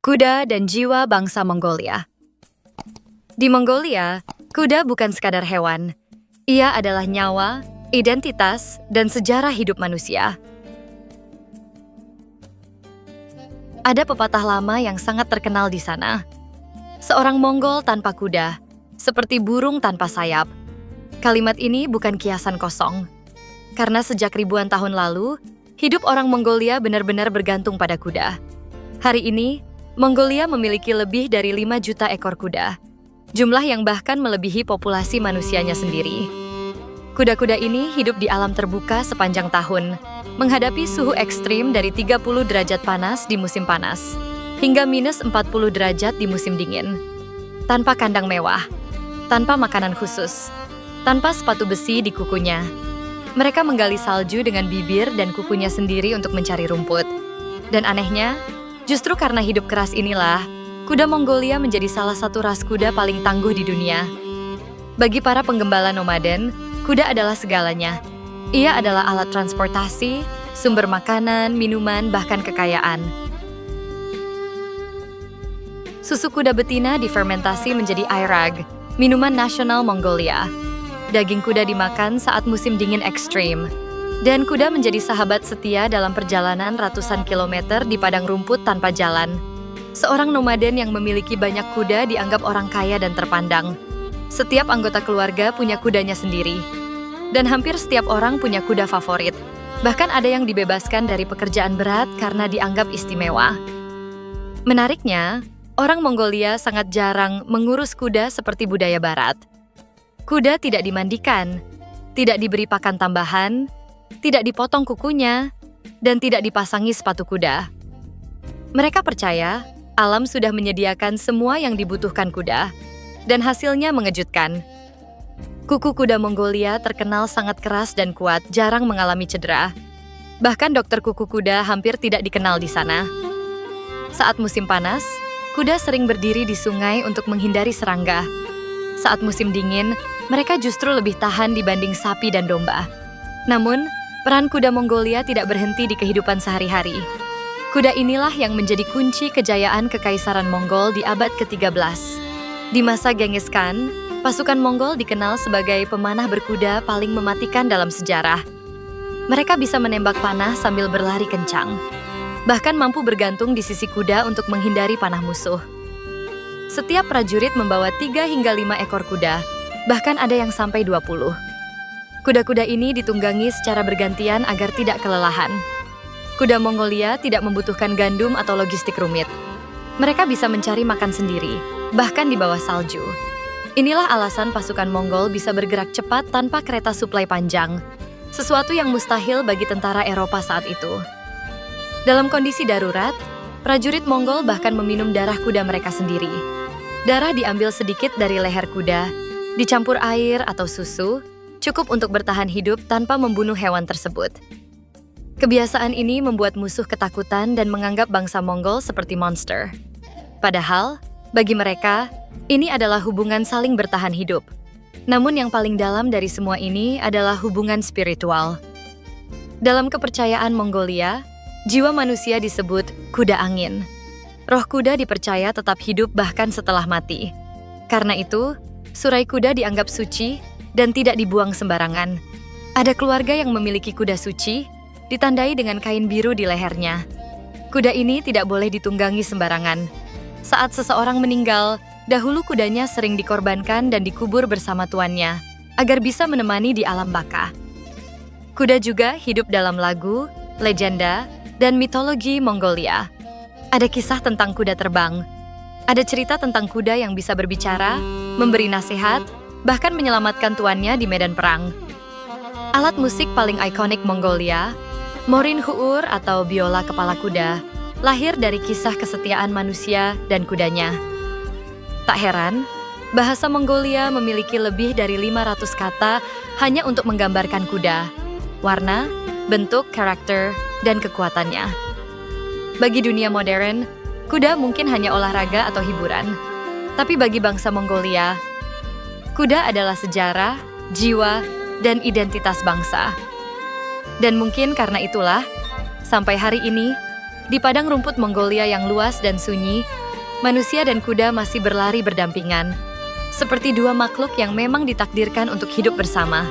Kuda dan jiwa bangsa Mongolia. Di Mongolia, kuda bukan sekadar hewan. Ia adalah nyawa, identitas, dan sejarah hidup manusia. Ada pepatah lama yang sangat terkenal di sana. Seorang Mongol tanpa kuda, seperti burung tanpa sayap. Kalimat ini bukan kiasan kosong. Karena sejak ribuan tahun lalu, hidup orang Mongolia benar-benar bergantung pada kuda. Hari ini, Mongolia memiliki lebih dari 5 juta ekor kuda. Jumlah yang bahkan melebihi populasi manusianya sendiri. Kuda-kuda ini hidup di alam terbuka sepanjang tahun, menghadapi suhu ekstrim dari 30 derajat panas di musim panas, hingga minus 40 derajat di musim dingin. Tanpa kandang mewah, tanpa makanan khusus, tanpa sepatu besi di kukunya. Mereka menggali salju dengan bibir dan kukunya sendiri untuk mencari rumput. Dan anehnya, justru karena hidup keras inilah, kuda Mongolia menjadi salah satu ras kuda paling tangguh di dunia. Bagi para penggembala nomaden, kuda adalah segalanya. Ia adalah alat transportasi, sumber makanan, minuman, bahkan kekayaan. Susu kuda betina difermentasi menjadi airag, minuman nasional Mongolia. Daging kuda dimakan saat musim dingin ekstrim. Dan kuda menjadi sahabat setia dalam perjalanan ratusan kilometer di padang rumput tanpa jalan. Seorang nomaden yang memiliki banyak kuda dianggap orang kaya dan terpandang. Setiap anggota keluarga punya kudanya sendiri. Dan hampir setiap orang punya kuda favorit. Bahkan ada yang dibebaskan dari pekerjaan berat karena dianggap istimewa. Menariknya, orang Mongolia sangat jarang mengurus kuda seperti budaya barat. Kuda tidak dimandikan, tidak diberi pakan tambahan, tidak dipotong kukunya, dan tidak dipasangi sepatu kuda. Mereka percaya alam sudah menyediakan semua yang dibutuhkan kuda, dan hasilnya mengejutkan. Kuku kuda Mongolia terkenal sangat keras dan kuat, jarang mengalami cedera. Bahkan dokter kuku kuda hampir tidak dikenal di sana. Saat musim panas, kuda sering berdiri di sungai untuk menghindari serangga. Saat musim dingin, mereka justru lebih tahan dibanding sapi dan domba. Namun, peran kuda Mongolia tidak berhenti di kehidupan sehari-hari. Kuda inilah yang menjadi kunci kejayaan Kekaisaran Mongol di abad ke-13. Di masa Genghis Khan, pasukan Mongol dikenal sebagai pemanah berkuda paling mematikan dalam sejarah. Mereka bisa menembak panah sambil berlari kencang, bahkan mampu bergantung di sisi kuda untuk menghindari panah musuh. Setiap prajurit membawa 3 hingga 5 ekor kuda, bahkan ada yang sampai 20. Kuda-kuda ini ditunggangi secara bergantian agar tidak kelelahan. Kuda Mongolia tidak membutuhkan gandum atau logistik rumit. Mereka bisa mencari makan sendiri, bahkan di bawah salju. Inilah alasan pasukan Mongol bisa bergerak cepat tanpa kereta suplai panjang, sesuatu yang mustahil bagi tentara Eropa saat itu. Dalam kondisi darurat, prajurit Mongol bahkan meminum darah kuda mereka sendiri. Darah diambil sedikit dari leher kuda, dicampur air atau susu, cukup untuk bertahan hidup tanpa membunuh hewan tersebut. Kebiasaan ini membuat musuh ketakutan dan menganggap bangsa Mongol seperti monster. Padahal, bagi mereka, ini adalah hubungan saling bertahan hidup. Namun yang paling dalam dari semua ini adalah hubungan spiritual. Dalam kepercayaan Mongolia, jiwa manusia disebut kuda angin. Roh kuda dipercaya tetap hidup bahkan setelah mati. Karena itu, surai kuda dianggap suci dan tidak dibuang sembarangan. Ada keluarga yang memiliki kuda suci, ditandai dengan kain biru di lehernya. Kuda ini tidak boleh ditunggangi sembarangan. Saat seseorang meninggal, dahulu kudanya sering dikorbankan dan dikubur bersama tuannya, agar bisa menemani di alam baka. Kuda juga hidup dalam lagu, legenda, dan mitologi Mongolia. Ada kisah tentang kuda terbang. Ada cerita tentang kuda yang bisa berbicara, memberi nasihat, bahkan menyelamatkan tuannya di medan perang. Alat musik paling ikonik Mongolia, morin huur atau biola kepala kuda, lahir dari kisah kesetiaan manusia dan kudanya. Tak heran, bahasa Mongolia memiliki lebih dari 500 kata hanya untuk menggambarkan kuda, warna, bentuk, karakter, dan kekuatannya. Bagi dunia modern, kuda mungkin hanya olahraga atau hiburan. Tapi bagi bangsa Mongolia, kuda adalah sejarah, jiwa, dan identitas bangsa. Dan mungkin karena itulah, sampai hari ini, Di padang rumput Mongolia yang luas dan sunyi, manusia dan kuda masih berlari berdampingan, seperti dua makhluk yang memang ditakdirkan untuk hidup bersama.